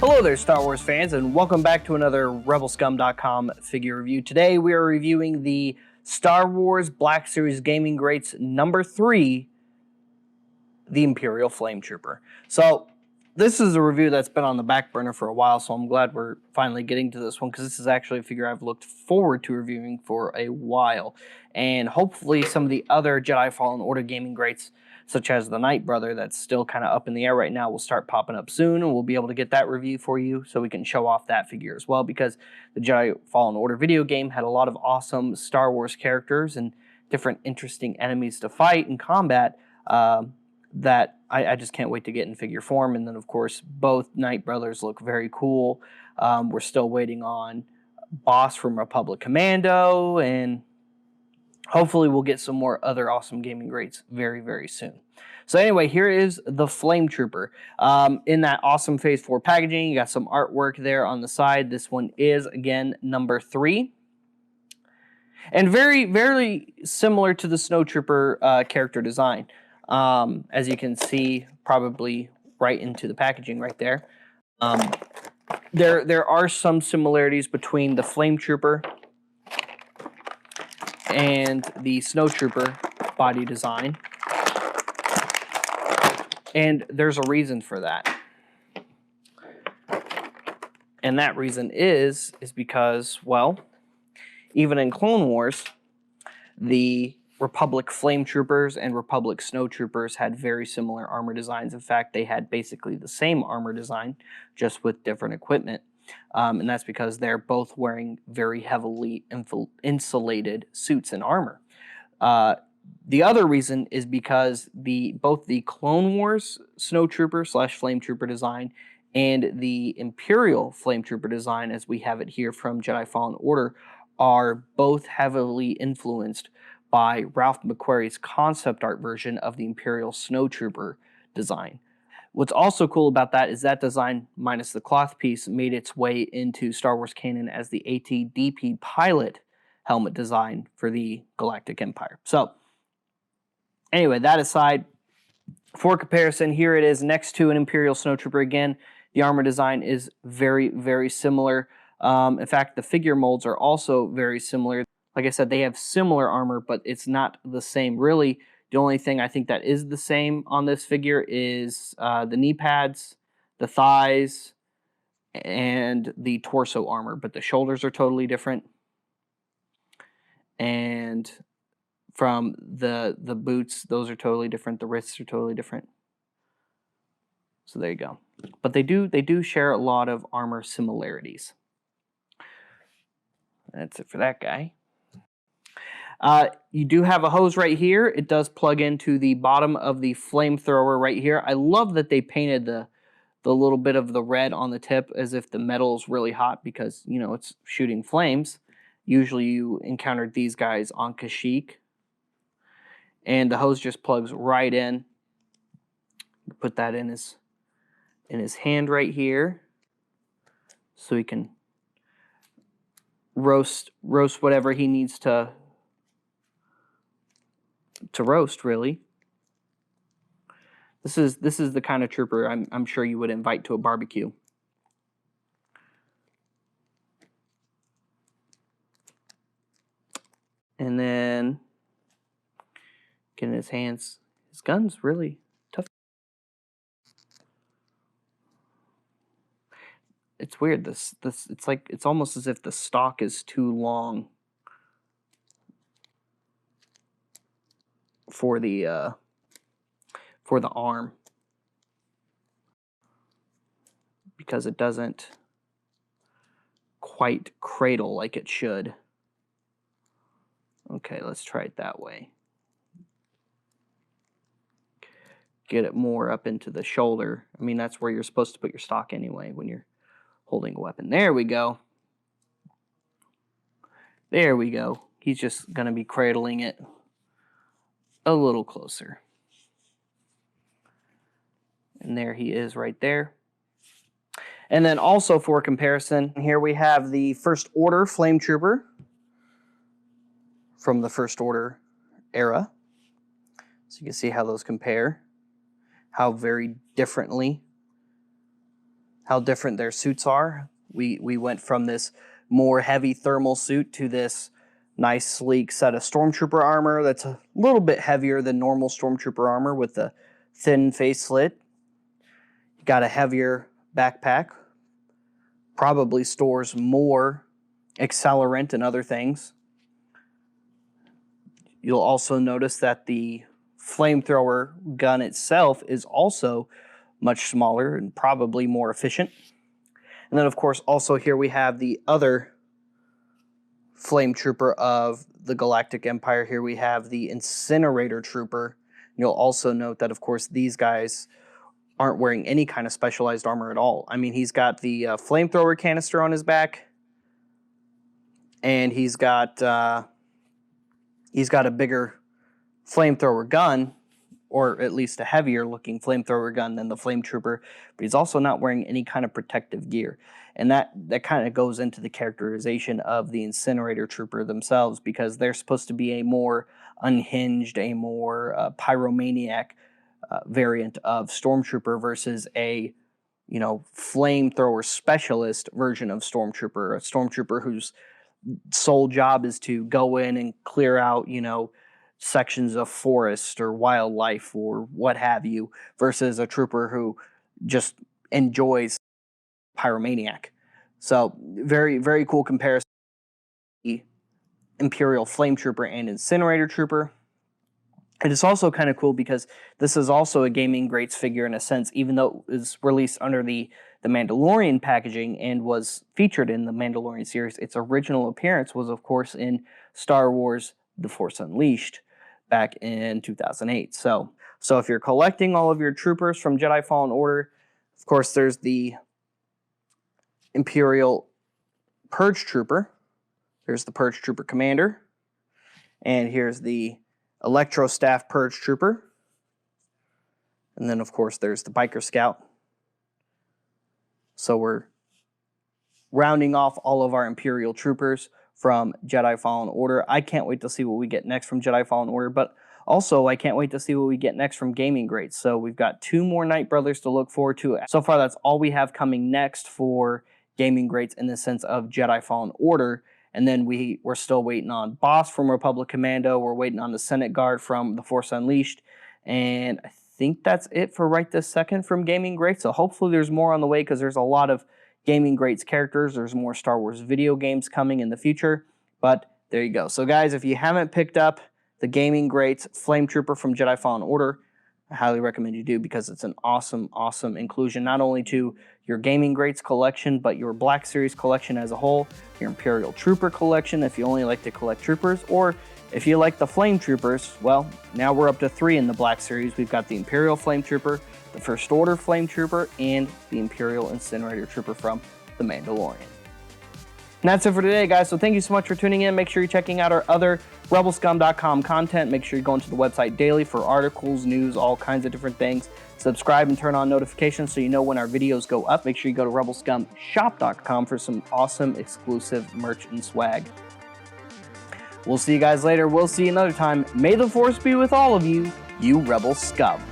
Hello there, Star Wars fans, and welcome back to another RebelScum.com figure review. Today we are reviewing the Star Wars Black Series Gaming Greats number 3, the Imperial Flametrooper. So this is a review that's been on the back burner for a while, so I'm glad we're finally getting to this one, because this is actually a figure I've looked forward to reviewing for a while. And hopefully some of the other Jedi Fallen Order gaming greats, such as the Knight Brother, that's still kind of up in the air right now, will start popping up soon, and we'll be able to get that review for you so we can show off that figure as well, because the Jedi Fallen Order video game had a lot of awesome Star Wars characters and different interesting enemies to fight and combat that I just can't wait to get in figure form. And then, of course, both Knight Brothers look very cool. We're still waiting on Boss from Republic Commando, and hopefully we'll get some more other awesome gaming greats very, very soon. So anyway, here is the Flametrooper. In that awesome Phase 4 packaging, you got some artwork there on the side. This one is, again, number 3. And very, very similar to the Snowtrooper character design. As you can see, probably right into the packaging right there. There are some similarities between the Flametrooper and the Snowtrooper body design, and there's a reason for that. And that reason is because, well, even in Clone Wars, the Republic Flametroopers and Republic Snowtroopers had very similar armor designs. In fact, they had basically the same armor design, just with different equipment. And that's because they're both wearing very heavily insulated suits and armor. The other reason is because both the Clone Wars Snowtrooper / Flametrooper design and the Imperial Flametrooper design, as we have it here from Jedi Fallen Order, are both heavily influenced by Ralph McQuarrie's concept art version of the Imperial Snowtrooper design. What's also cool about that is that design, minus the cloth piece, made its way into Star Wars canon as the AT-DP pilot helmet design for the Galactic Empire. So, anyway, that aside, for comparison, here it is next to an Imperial Snowtrooper again. The armor design is very, very similar. In fact, the figure molds are also very similar. Like I said, they have similar armor, but it's not the same. Really, the only thing I think that is the same on this figure is the knee pads, the thighs, and the torso armor. But the shoulders are totally different. And from the boots, those are totally different. The wrists are totally different. So there you go. But they do share a lot of armor similarities. That's it for that guy. You do have a hose right here. It does plug into the bottom of the flamethrower right here. I love that they painted the little bit of the red on the tip as if the metal is really hot because, you know, it's shooting flames. Usually you encountered these guys on Kashyyyk. And the hose just plugs right in. Put that in his hand right here, so he can roast whatever he needs to roast, really. This is the kind of trooper I'm sure you would invite to a barbecue. And then get in his hands. His gun's really tough. It's weird. It's almost as if the stock is too long for the arm, because it doesn't quite cradle like it should. Okay, let's try it that way. Get it more up into the shoulder. I mean, that's where you're supposed to put your stock anyway when you're holding a weapon. There we go. There we go. He's just going to be cradling it a little closer. And there he is right there. And then also for comparison, here we have the First Order Flametrooper from the First Order era. So you can see how those compare, how very differently how different their suits are. We went from this more heavy thermal suit to this nice sleek set of Stormtrooper armor that's a little bit heavier than normal Stormtrooper armor with the thin face slit. You got a heavier backpack, probably stores more accelerant and other things. You'll also notice that the flamethrower gun itself is also much smaller and probably more efficient. And then, of course, also here we have the other Flametrooper of the Galactic Empire. Here we have the Incinerator Trooper. You'll also note that, of course, these guys aren't wearing any kind of specialized armor at all. I mean, he's got the flamethrower canister on his back, and he's got a bigger flamethrower gun, or at least a heavier looking flamethrower gun than the Flametrooper, but he's also not wearing any kind of protective gear. And that kind of goes into the characterization of the Incinerator Trooper themselves, because they're supposed to be a more unhinged, a more pyromaniac variant of Stormtrooper versus a, flamethrower specialist version of Stormtrooper, a Stormtrooper whose sole job is to go in and clear out, sections of forest or wildlife or what have you, versus a trooper who just enjoys pyromaniac. So very, very cool comparison. The Imperial Flametrooper and Incinerator Trooper. And it's also kind of cool because this is also a Gaming Greats figure in a sense, even though it was released under the Mandalorian packaging and was featured in the Mandalorian series. Its original appearance was, of course, in Star Wars The Force Unleashed back in 2008. So if you're collecting all of your troopers from Jedi Fallen Order, of course, there's the Imperial Purge Trooper. There's the Purge Trooper Commander. And here's the Electro Staff Purge Trooper. And then, of course, there's the Biker Scout. So we're rounding off all of our Imperial Troopers from Jedi Fallen Order. I can't wait to see what we get next from Jedi Fallen Order, but also I can't wait to see what we get next from Gaming Greats. So we've got 2 more Night Brothers to look forward to. So far, that's all we have coming next for Gaming Greats in the sense of Jedi Fallen Order. And then we're still waiting on Boss from Republic Commando. We're waiting on the Senate Guard from The Force Unleashed. And I think that's it for right this second from Gaming Greats. So hopefully there's more on the way, because there's a lot of Gaming Greats characters. There's more Star Wars video games coming in the future. But there you go. So guys, if you haven't picked up the Gaming Greats Flametrooper from Jedi Fallen Order, I highly recommend you do, because it's an awesome, awesome inclusion, not only to your Gaming Greats collection, but your Black Series collection as a whole, your Imperial Trooper collection if you only like to collect troopers, or if you like the Flame Troopers, well, now we're up to 3 in the Black Series. We've got the Imperial Flame Trooper, the First Order Flame Trooper, and the Imperial Incinerator Trooper from The Mandalorian. And that's it for today, guys. So thank you so much for tuning in. Make sure you're checking out our other rebelscum.com content. Make sure you're going to the website daily for articles, news, all kinds of different things. Subscribe and turn on notifications so you know when our videos go up. Make sure you go to rebelscumshop.com for some awesome exclusive merch and swag. We'll see you guys later. We'll see you another time. May the Force be with all of you, you Rebel Scum.